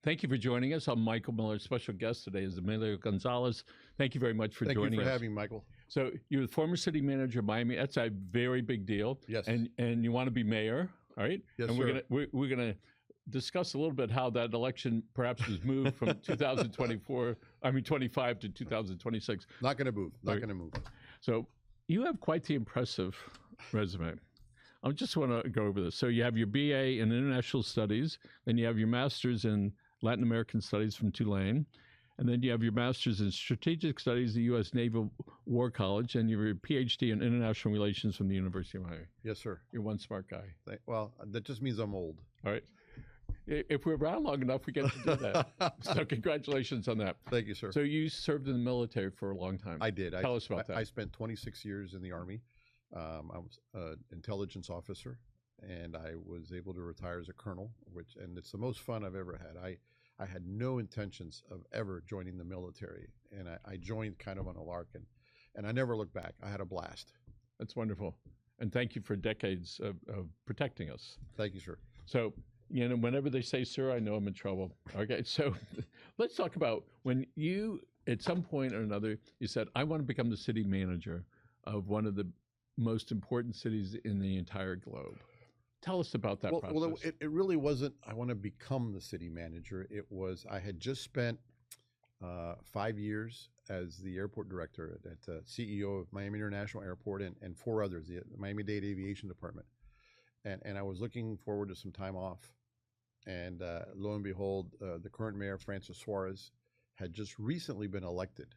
Thank you for joining us. I'm Michael Miller. Special guest today is Emilio Gonzalez. Thank you very much for joining us. Thank you for having me, Michael. So you're the former city manager of Miami. That's a very big deal. Yes. And you want to be mayor, all right? Yes, and sir. We're gonna discuss a little bit how that election perhaps was moved from 25 to 2026. Not going to move. Not going to move. So you have quite the impressive resume. I just want to go over this. So you have your BA in International Studies, then you have your Master's in Latin American Studies from Tulane, and then you have your Master's in Strategic Studies at the U.S. Naval War College, and you have your PhD in International Relations from the University of Miami. Yes, sir. You're one smart guy. Well, that just means I'm old. All right. If we're around long enough, we get to do that. So congratulations on that. Thank you, sir. So you served in the military for a long time. I did. Tell us about that. I spent 26 years in the Army. I was an intelligence officer, and I was able to retire as a colonel, and it's the most fun I've ever had. I had no intentions of ever joining the military, and I joined kind of on a lark, and I never looked back. I had a blast. That's wonderful. And thank you for decades of protecting us. Thank you, sir. So, you know, whenever they say, sir, I know I'm in trouble. Okay, so let's talk about when you, at some point or another, you said, I want to become the city manager of one of the most important cities in the entire globe. Tell us about that process. Well, it really wasn't, I want to become the city manager. It was, I had just spent 5 years as the airport director at CEO of Miami International Airport and 4 others, the Miami-Dade Aviation Department. And I was looking forward to some time off. And lo and behold, the current mayor, Francis Suarez, had just recently been elected.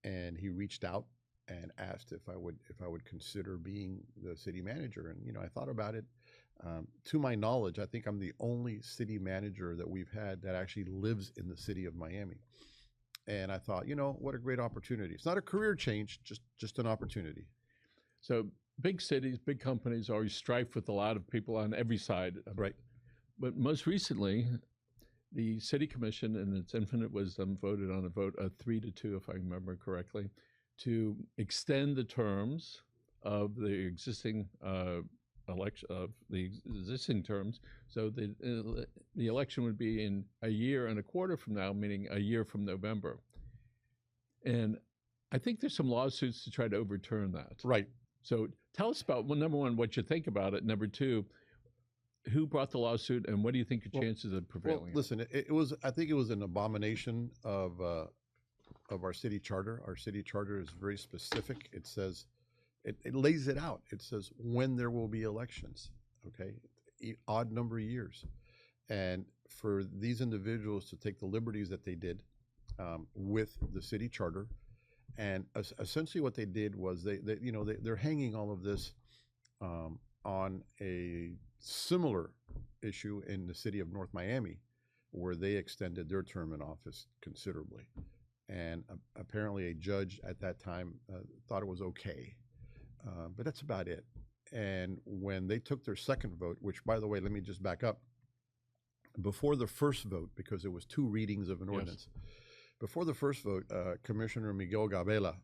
And he reached out and asked if I would consider being the city manager. And, you know, I thought about it. To my knowledge, I think I'm the only city manager that we've had that actually lives in the city of Miami. And I thought, you know, what a great opportunity. It's not a career change, just an opportunity. So big cities, big companies always strife with a lot of people on every side. Right. But most recently, the city commission, in its infinite wisdom, voted on a vote of 3-2, if I remember correctly, to extend the terms of the existing existing terms. So the election would be in a year and a quarter from now, meaning a year from November. And I think there's some lawsuits to try to overturn that. Right. So tell us about, well, number one, what you think about it. Number two, who brought the lawsuit, and what do you think the chances of prevailing? Well, listen, it was, I think it was an abomination of our city charter. Our city charter is very specific. It says, it lays it out. It says when there will be elections, okay? Odd number of years. And for these individuals to take the liberties that they did with the city charter, and essentially what they did was they're hanging all of this on a similar issue in the city of North Miami, where they extended their term in office considerably. And apparently a judge at that time thought it was okay. But that's about it. And when they took their second vote, which, by the way, let me just back up. Before the first vote, because there was 2 readings of an ordinance, before the first vote, Commissioner Miguel Gabela,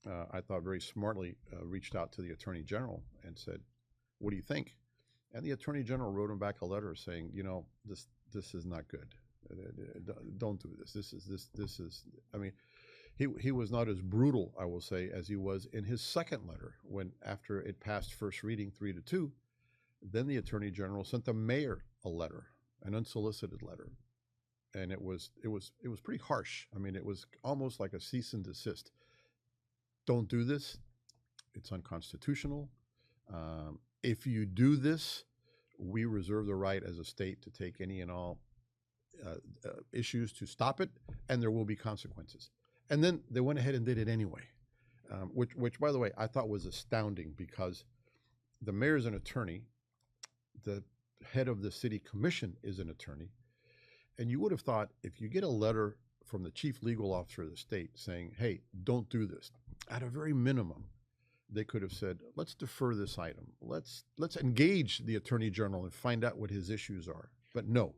I thought very smartly, reached out to the Attorney General and said, what do you think? And the Attorney General wrote him back a letter saying, you know, this is not good. Don't do this. This is, I mean, he was not as brutal, I will say, as he was in his second letter, when after it passed first reading 3-2, then the Attorney General sent the mayor a letter, an unsolicited letter. And it was pretty harsh. I mean, it was almost like a cease and desist. Don't do this. It's unconstitutional. If you do this, we reserve the right as a state to take any and all issues to stop it, and there will be consequences. And then they went ahead and did it anyway, which, by the way, I thought was astounding, because the mayor is an attorney, the head of the city commission is an attorney, and you would have thought if you get a letter from the chief legal officer of the state saying, hey, don't do this, at a very minimum, they could have said, let's defer this item. Let's engage the Attorney General and find out what his issues are. But no.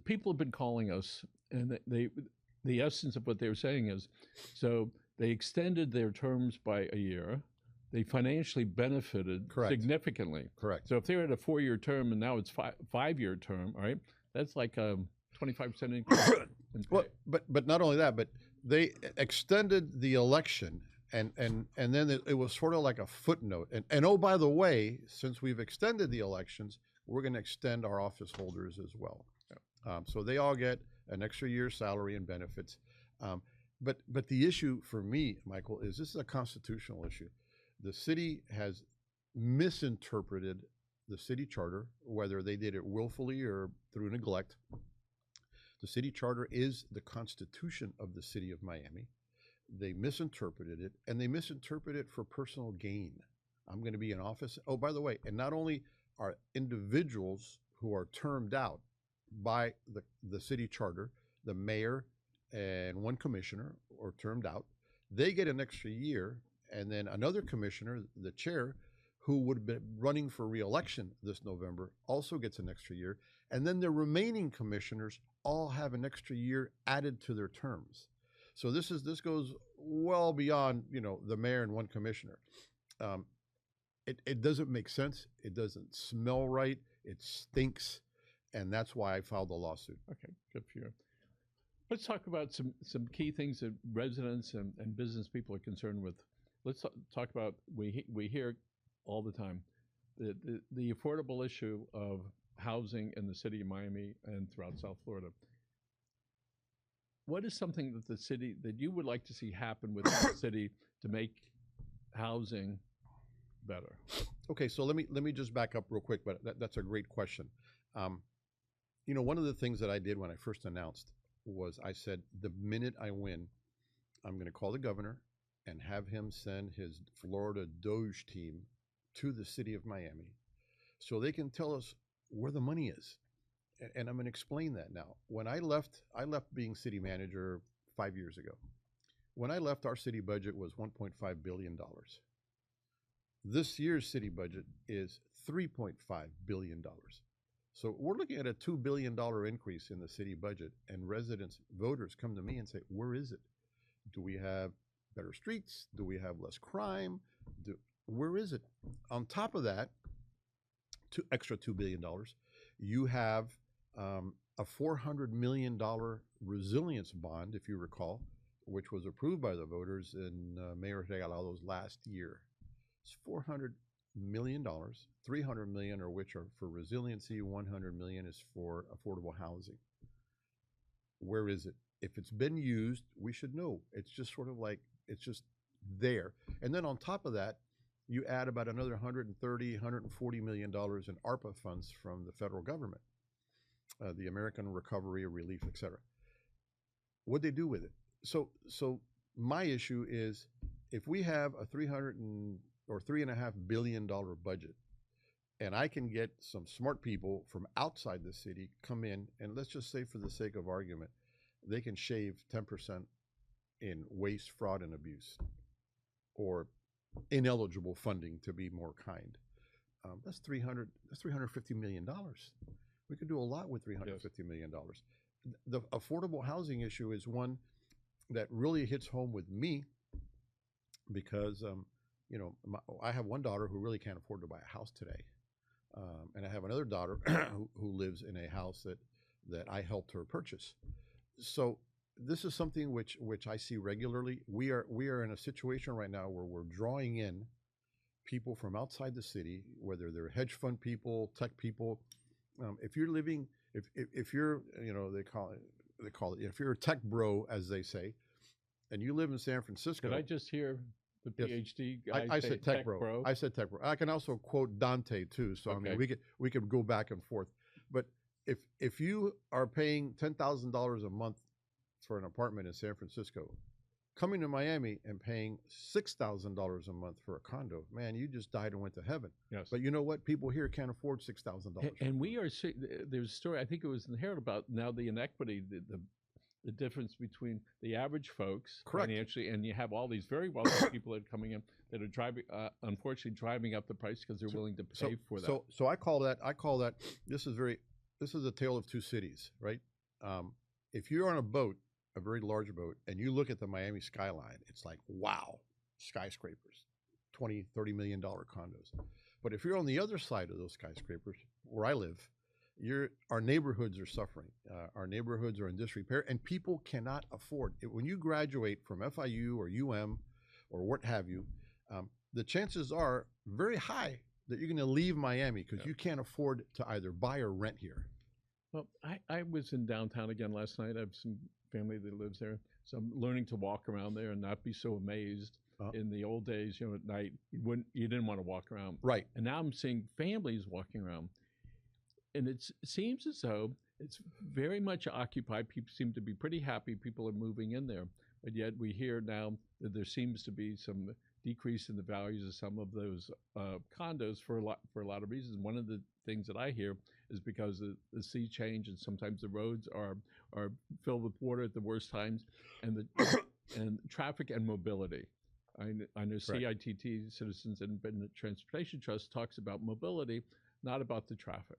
People have been calling us, and the essence of what they were saying is, so they extended their terms by a year. They financially benefited significantly. Correct. So if they were at a 4-year term and now it's 5-year term, all right, that's like 25% increase. In Well, pay. but not only that, but they extended the election, and then it was sort of like a footnote. And oh, by the way, since we've extended the elections, we're going to extend our office holders as well. So they all get an extra year's salary and benefits. But the issue for me, Michael, is this is a constitutional issue. The city has misinterpreted the city charter, whether they did it willfully or through neglect. The city charter is the constitution of the city of Miami. They misinterpreted it, and they misinterpreted it for personal gain. I'm going to be in office. Oh, by the way, and not only are individuals who are termed out by the city charter, the mayor and one commissioner are termed out, they get an extra year, and then another commissioner, the chair, who would be running for re-election this November, also gets an extra year, and then the remaining commissioners all have an extra year added to their terms. So this goes well beyond, the mayor and one commissioner. It doesn't make sense. It doesn't smell right. It stinks, and that's why I filed the lawsuit. Okay, good for you. Let's talk about some key things that residents and business people are concerned with. Let's talk about, we hear all the time, the affordable issue of housing in the city of Miami and throughout South Florida. What is something that you would like to see happen with the city to make housing better? Okay, so let me just back up real quick, but that's a great question. One of the things that I did when I first announced was I said, the minute I win, I'm going to call the governor and have him send his Florida Doge team to the city of Miami so they can tell us where the money is. And I'm going to explain that now. When I left being city manager 5 years ago. When I left, our city budget was $1.5 billion. This year's city budget is $3.5 billion. So we're looking at a $2 billion increase in the city budget, and voters come to me and say, where is it? Do we have better streets? Do we have less crime? Where is it? On top of that, extra $2 billion, you have a $400 million resilience bond, if you recall, which was approved by the voters in Mayor Regalado's last year. It's $400 million, $300 million of which are for resiliency, $100 million is for affordable housing. Where is it? If it's been used, we should know. It's just sort of like, it's just there. And then on top of that, you add about another $130, $140 million in ARPA funds from the federal government, the American Recovery or Relief, et cetera. What'd they do with it? So my issue is, if we have a $3.5 billion budget, and I can get some smart people from outside the city come in, and let's just say for the sake of argument, they can shave 10% in waste, fraud, and abuse, or ineligible funding, to be more kind. That's $350 million. We could do a lot with $350 million. The affordable housing issue is one that really hits home with me because, I have one daughter who really can't afford to buy a house today. And I have another daughter who lives in a house that I helped her purchase. So this is something which I see regularly. We are in a situation right now where we're drawing in people from outside the city, whether they're hedge fund people, tech people. If you're living, if you're, they call it, if you're a tech bro, as they say, and you live in San Francisco. Did I just hear the PhD guy I said tech bro. I said tech bro. I can also quote Dante too. So okay. I mean, we could go back and forth. But if you are paying $10,000 a month for an apartment in San Francisco, coming to Miami and paying $6,000 a month for a condo, man, you just died and went to heaven. Yes. But you know what? People here can't afford $6,000. And we are there's a story, I think it was in the Herald, about now the inequity, the difference between the average folks. Correct. Financially, and you have all these very wealthy people that are coming in that are driving, unfortunately, driving up the price because they're willing to pay for that. So I call that. This is a tale of two cities, right? If you're on a boat, a very large boat, and you look at the Miami skyline, it's like, wow, skyscrapers, $20, $30 million condos. But if you're on the other side of those skyscrapers, where I live, our neighborhoods are suffering. Our neighborhoods are in disrepair, and people cannot afford it. When you graduate from FIU or UM or what have you, the chances are very high that you're going to leave Miami because you can't afford to either buy or rent here. Well, I was in downtown again last night. I have some family that lives there, so I'm learning to walk around there and not be so amazed. In the old days, at night you didn't want to walk around, right? And now I'm seeing families walking around, and it seems as though it's very much occupied. People seem to be pretty happy. People are moving in there, but yet we hear now that there seems to be some decrease in the values of some of those condos for a lot of reasons. One of the things that I hear is because of the sea change, and sometimes the roads are filled with water at the worst times, and and traffic and mobility. I know Correct. CITT, Citizens Independent Transportation Trust, talks about mobility, not about the traffic.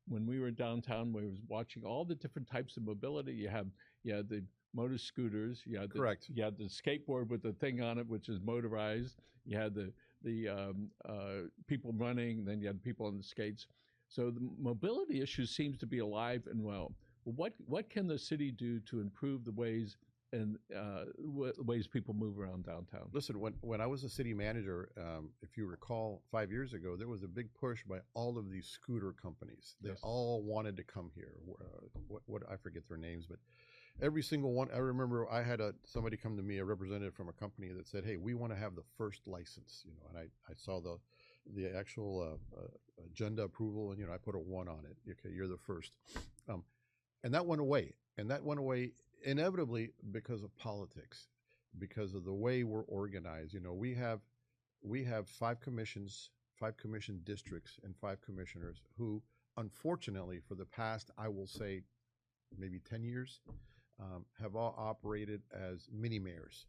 When we were downtown, we were watching all the different types of mobility. You had the motor scooters. You had the skateboard with the thing on it, which is motorized. You had the people running. Then you had people on the skates. So the mobility issue seems to be alive and well. Well, what can the city do to improve the ways and ways people move around downtown? Listen, when I was a city manager, if you recall, 5 years ago, there was a big push by all of these scooter companies. They all wanted to come here. What I forget their names, but every single one. I remember I had somebody come to me, a representative from a company that said, "Hey, we want to have the first license," and I saw the actual agenda approval, and I put a 1 on it. Okay, you're the first, and that went away, inevitably because of politics, because of the way we're organized. We have 5 commissions, 5 commission districts, and 5 commissioners who, unfortunately, for the past, I will say, maybe 10 years, have all operated as mini mayors.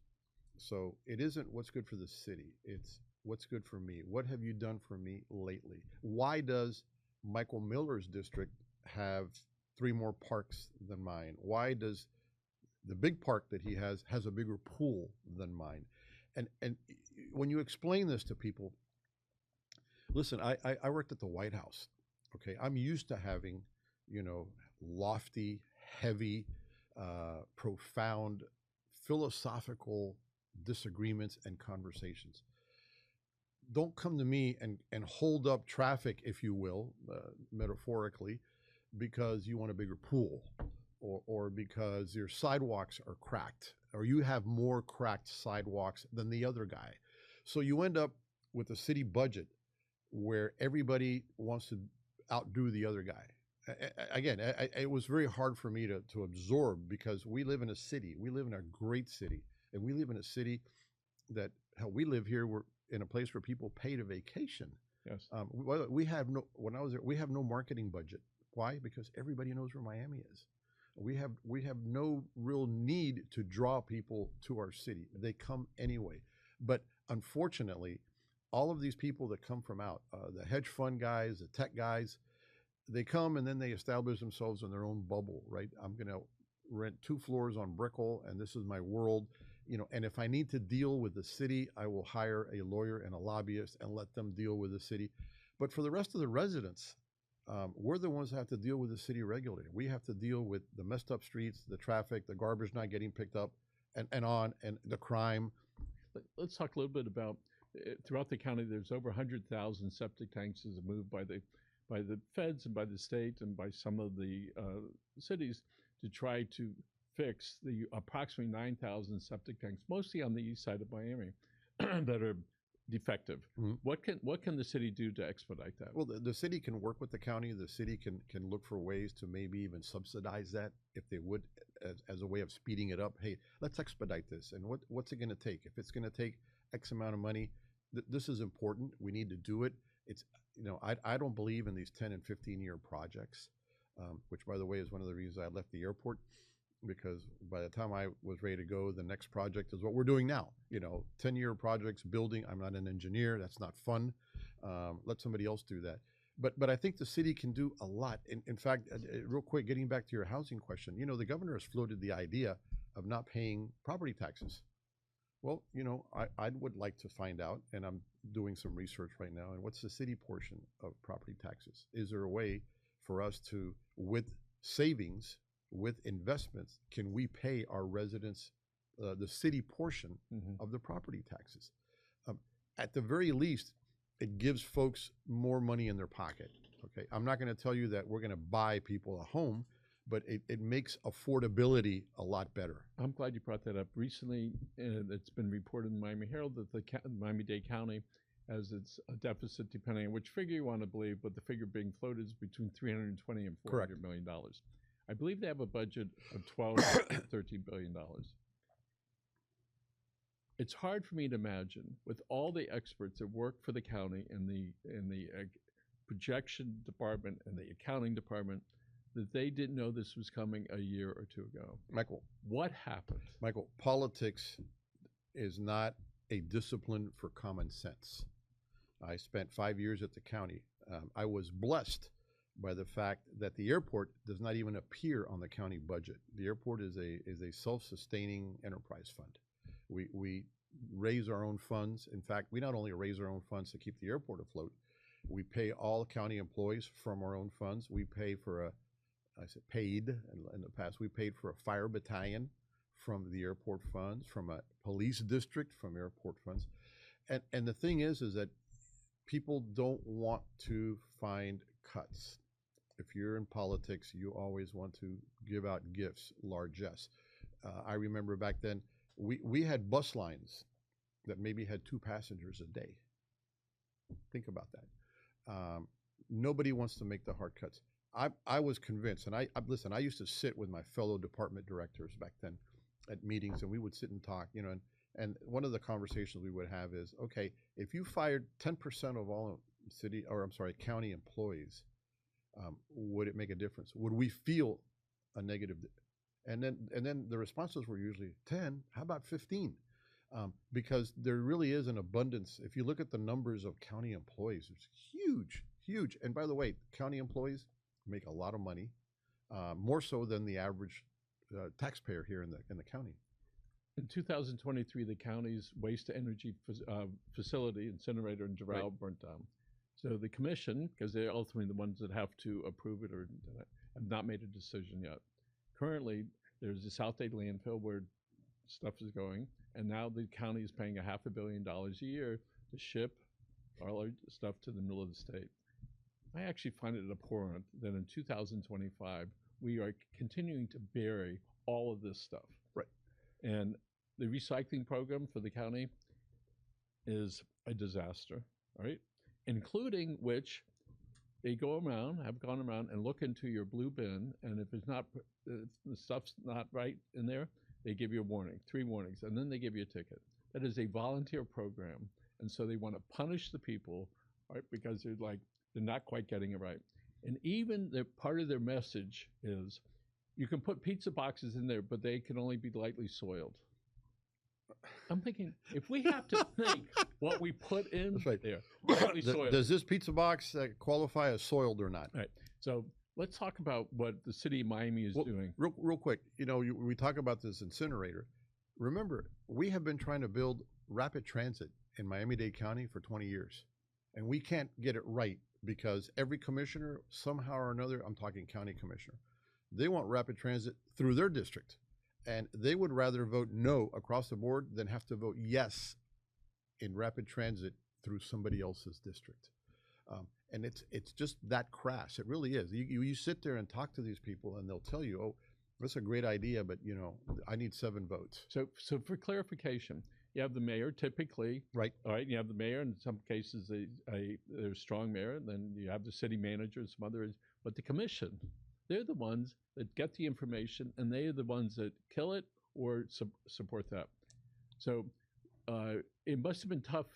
So it isn't what's good for the city, it's what's good for me. What have you done for me lately? Why does Michael Miller's district have 3 more parks than mine? Why does the big park that he has a bigger pool than mine? And when you explain this to people, listen, I worked at the White House. Okay, I'm used to having, lofty, heavy, profound, philosophical disagreements and conversations. Don't come to me and hold up traffic, if you will, metaphorically, because you want a bigger pool. Or because your sidewalks are cracked, or you have more cracked sidewalks than the other guy. So you end up with a city budget where everybody wants to outdo the other guy. Again, it was very hard for me to absorb, because we live in a city. We live in a great city. And we live in a city that, hell, we live here, we're in a place where people pay to vacation. Yes. We have when I was there, we have no marketing budget. Why? Because everybody knows where Miami is. We have no real need to draw people to our city. They come anyway. But unfortunately, all of these people that come from out, the hedge fund guys, the tech guys, they come and then they establish themselves in their own bubble, right? I'm going to rent 2 floors on Brickell, and this is my world. And if I need to deal with the city, I will hire a lawyer and a lobbyist and let them deal with the city. But for the rest of the residents, we're the ones that have to deal with the city regularly. We have to deal with the messed up streets, the traffic, the garbage not getting picked up, and the crime. Let's talk a little bit about, throughout the county, there's over 100,000 septic tanks is moved by the feds and by the state and by some of the cities to try to fix the approximately 9,000 septic tanks, mostly on the east side of Miami, that are defective. Mm-hmm. What can the city do to expedite that? Well, the city can work with the county. The city can look for ways to maybe even subsidize that, if they would, as a way of speeding it up. Hey, let's expedite this. And what's it going to take? If it's going to take X amount of money, this is important. We need to do it. It's, I don't believe in these 10 and 15-year projects, which, by the way, is one of the reasons I left the airport. Because by the time I was ready to go, the next project is what we're doing now. 10-year projects, building. I'm not an engineer. That's not fun. Let somebody else do that. But I think the city can do a lot. In fact, real quick, getting back to your housing question, the governor has floated the idea of not paying property taxes. Well, I would like to find out, and I'm doing some research right now, and what's the city portion of property taxes? Is there a way for us to, with savings, with investments, can we pay our residents the city portion of the property taxes? At the very least, it gives folks more money in their pocket. Okay, I'm not going to tell you that we're going to buy people a home, but it makes affordability a lot better. I'm glad you brought that up. Recently, it's been reported in Miami Herald that the Miami-Dade County has its deficit, depending on which figure you want to believe, but the figure being floated is between $320 and $400 million. I believe they have a budget of $12 to $13 billion. It's hard for me to imagine, with all the experts that work for the county in the projection department and the accounting department, that they didn't know this was coming a year or two ago. Michael, what happened? Michael, politics is not a discipline for common sense. I spent 5 years at the county. I was blessed by the fact that the airport does not even appear on the county budget. The airport is a self-sustaining enterprise fund. We raise our own funds. In fact, we not only raise our own funds to keep the airport afloat, we pay all county employees from our own funds. We pay for paid in the past, we paid for a fire battalion from the airport funds, from a police district from airport funds. And the thing is that people don't want to find cuts. If you're in politics, you always want to give out gifts, largesse. I remember back then, we had bus lines that maybe had 2 passengers a day. Think about that. Nobody wants to make the hard cuts. I was convinced, and listen, I used to sit with my fellow department directors back then at meetings, and we would sit and talk, and one of the conversations we would have is, okay, if you fired 10% of all county employees, would it make a difference? Would we feel a negative? And then the responses were usually 10. How about 15? Because there really is an abundance. If you look at the numbers of county employees, it's huge, huge. And by the way, county employees make a lot of money, more so than the average taxpayer here in the county. In 2023, the county's waste-to-energy facility, incinerator in Doral, burnt down. So the commission, because they're ultimately the ones that have to approve it or have not made a decision yet. Currently, there's a South Dade landfill where stuff is going, and now the county is paying $500 million a year to ship all our stuff to the middle of the state. I actually find it abhorrent that in 2025, we are continuing to bury all of this stuff. Right. And the recycling program for the county is a disaster, right? Including which they have gone around and look into your blue bin, and if it's not, if the stuff's not right in there, they give you a warning, 3 warnings, and then they give you a ticket. That is a volunteer program, and so they want to punish the people, right? Because they're not quite getting it right. And even part of their message is, you can put pizza boxes in there, but they can only be lightly soiled. I'm thinking, if we have to think what we put in there, lightly soiled. Does this pizza box qualify as soiled or not? Right. So let's talk about what the city of Miami is doing. Real quick, we talk about this incinerator. Remember, we have been trying to build rapid transit in Miami-Dade County for 20 years, and we can't get it right because every commissioner, somehow or another, I'm talking county commissioner, they want rapid transit through their district. And they would rather vote no across the board than have to vote yes in rapid transit through somebody else's district. And it's just that crass. It really is. You sit there and talk to these people, and they'll tell you, oh, that's a great idea, but I need 7 votes. So for clarification, you have the mayor typically, right? All right, you have the mayor. In some cases, they're a strong mayor. And then you have the city manager and some others. But the commission, they're the ones that get the information, and they are the ones that kill it or support that. So it must have been tough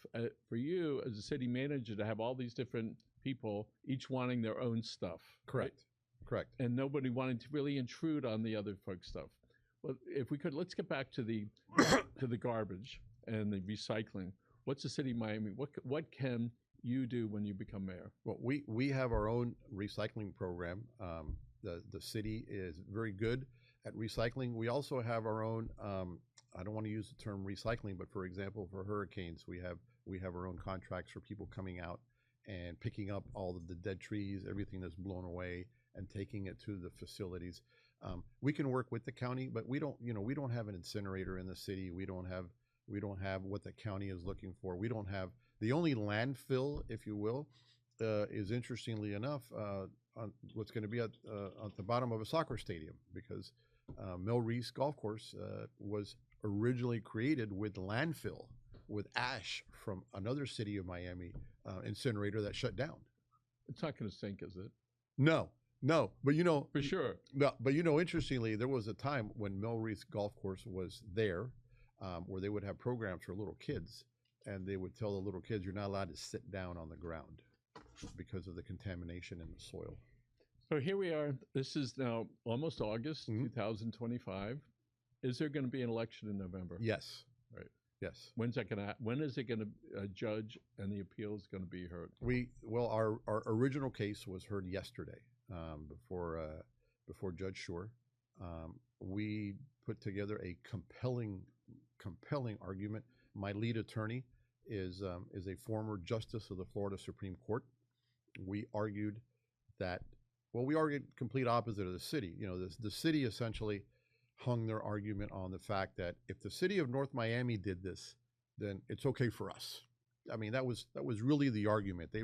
for you as a city manager to have all these different people, each wanting their own stuff. Correct. Right? Correct. And nobody wanting to really intrude on the other folks' stuff. Well, if we could, let's get back to the garbage and the recycling. What's the city of Miami? What can you do when you become mayor? Well, we have our own recycling program. The city is very good at recycling. We also have our own, I don't want to use the term recycling, but for example, for hurricanes, we have our own contracts for people coming out and picking up all of the dead trees, everything that's blown away, and taking it to the facilities. We can work with the county, but we don't have an incinerator in the city. We don't have what the county is looking for. We don't have the only landfill, if you will, is interestingly enough on what's going to be at the bottom of a soccer stadium, because Mel Reese Golf Course was originally created with landfill, with ash from another city of Miami incinerator that shut down. It's not going to sink, is it? No, but For sure. No, but interestingly, there was a time when Mel Reese Golf Course was there, where they would have programs for little kids, and they would tell the little kids, "You're not allowed to sit down on the ground because of the contamination in the soil." So here we are. This is now almost August 2025. Is there going to be an election in November? Yes. Right. Yes. When is it going to judge and the appeal is going to be heard? Our original case was heard yesterday before Judge Shore. We put together a compelling argument. My lead attorney is a former justice of the Florida Supreme Court. We argued complete opposite of the city. The city essentially hung their argument on the fact that if the city of North Miami did this, then it's okay for us. I mean, that was really the argument. They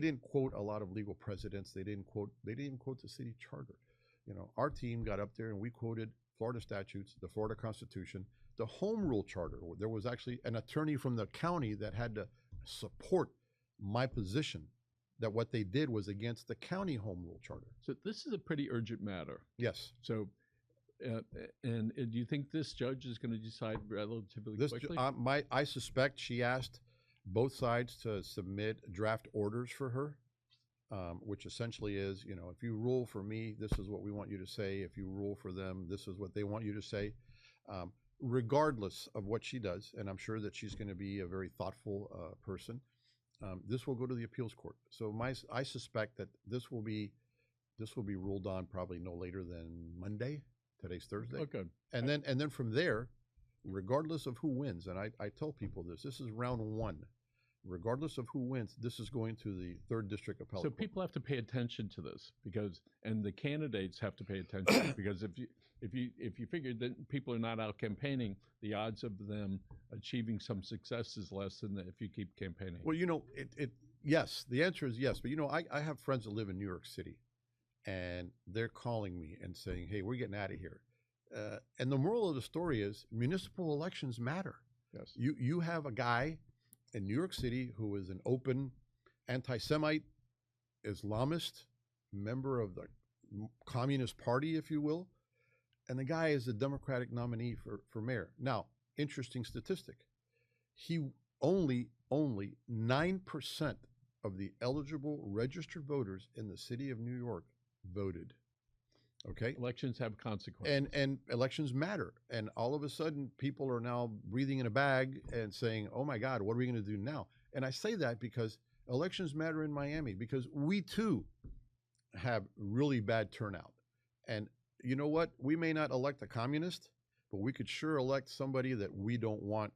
didn't quote a lot of legal precedents. They didn't even quote the city charter. Our team got up there and we quoted Florida statutes, the Florida Constitution, the home rule charter. There was actually an attorney from the county that had to support my position that what they did was against the county home rule charter. So this is a pretty urgent matter. Yes. So, and do you think this judge is going to decide relatively quickly? I suspect she asked both sides to submit draft orders for her, which essentially is, if you rule for me, this is what we want you to say. If you rule for them, this is what they want you to say. Regardless of what she does, and I'm sure that she's going to be a very thoughtful person, this will go to the appeals court. So I suspect that this will be ruled on probably no later than Monday. Today's Thursday. Okay. And then from there, regardless of who wins, and I tell people this is round one. Regardless of who wins, this is going to the 3rd District Appellate Court. So people have to pay attention to this and the candidates have to pay attention because if you figure that people are not out campaigning, the odds of them achieving some success is less than if you keep campaigning. Well, yes, the answer is yes. But I have friends that live in New York City, and they're calling me and saying, "Hey, we're getting out of here." And the moral of the story is municipal elections matter. Yes. You have a guy in New York City who is an open anti-Semite, Islamist, member of the Communist Party, if you will, and the guy is the Democratic nominee for mayor. Now, interesting statistic. Only 9% of the eligible registered voters in the city of New York voted. Okay. Elections have consequences. And elections matter. And all of a sudden, people are now breathing in a bag and saying, "Oh my God, what are we going to do now?" And I say that because elections matter in Miami, because we too have really bad turnout. And you know what? We may not elect a communist, but we could sure elect somebody that we don't want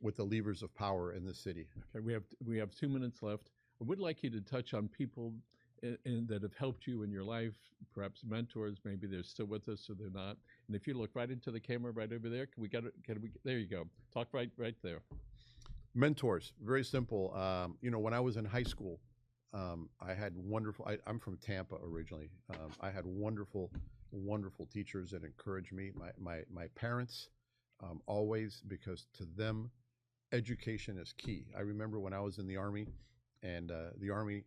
with the levers of power in the city. Okay, we have 2 minutes left. I would like you to touch on people that have helped you in your life, perhaps mentors. Maybe they're still with us or they're not. And if you look right into the camera right over there, can we get it? There you go. Talk right there. Mentors, very simple. When I was in high school, I had wonderful. I'm from Tampa originally. I had wonderful teachers that encouraged me. My parents, always, because to them, education is key. I remember when I was in the Army, and the Army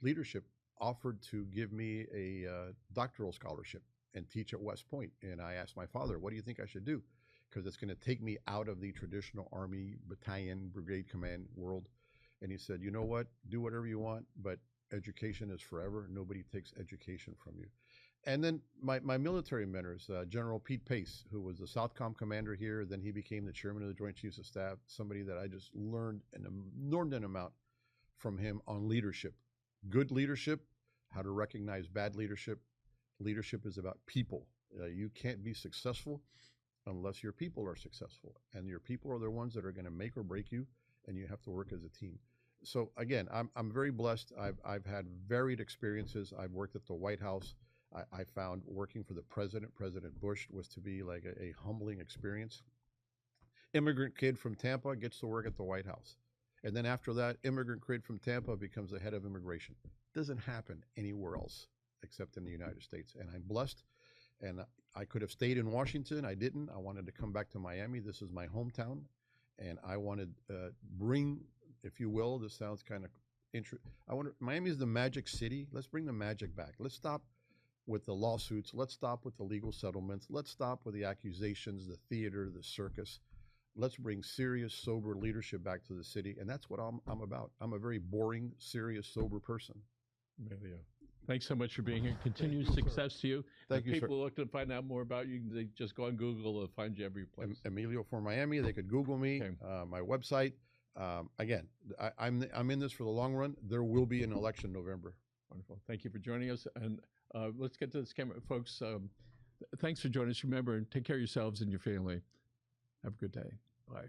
leadership offered to give me a doctoral scholarship and teach at West Point. And I asked my father, "What do you think I should do?" Because it's going to take me out of the traditional Army battalion, brigade command world. And he said, "You know what? Do whatever you want, but education is forever. Nobody takes education from you." And then my military mentors, General Pete Pace, who was the Southcom commander here, then he became the chairman of the Joint Chiefs of Staff, somebody that I just learned an inordinate amount from him on leadership. Good leadership, how to recognize bad leadership. Leadership is about people. You can't be successful unless your people are successful. And your people are the ones that are going to make or break you, and you have to work as a team. So again, I'm very blessed. I've had varied experiences. I've worked at the White House. I found working for the president, President Bush, was to be like a humbling experience. Immigrant kid from Tampa gets to work at the White House. And then after that, immigrant kid from Tampa becomes the head of immigration. Doesn't happen anywhere else except in the United States. And I'm blessed. And I could have stayed in Washington. I didn't. I wanted to come back to Miami. This is my hometown. And I wanted to bring, if you will, this sounds kind of interesting. Miami is the magic city. Let's bring the magic back. Let's stop with the lawsuits. Let's stop with the legal settlements. Let's stop with the accusations, the theater, the circus. Let's bring serious, sober leadership back to the city. And that's what I'm about. I'm a very boring, serious, sober person. Emilio, thanks so much for being here. Continued success to you. Thank you, sir. People look to find out more about you, they just go on Google and find you every place. Emilio for Miami. They could Google me, Okay. My website. Again, I'm in this for the long run. There will be an election November. Wonderful. Thank you for joining us. And let's get to this camera. Folks, thanks for joining us. Remember, take care of yourselves and your family. Have a good day. Bye.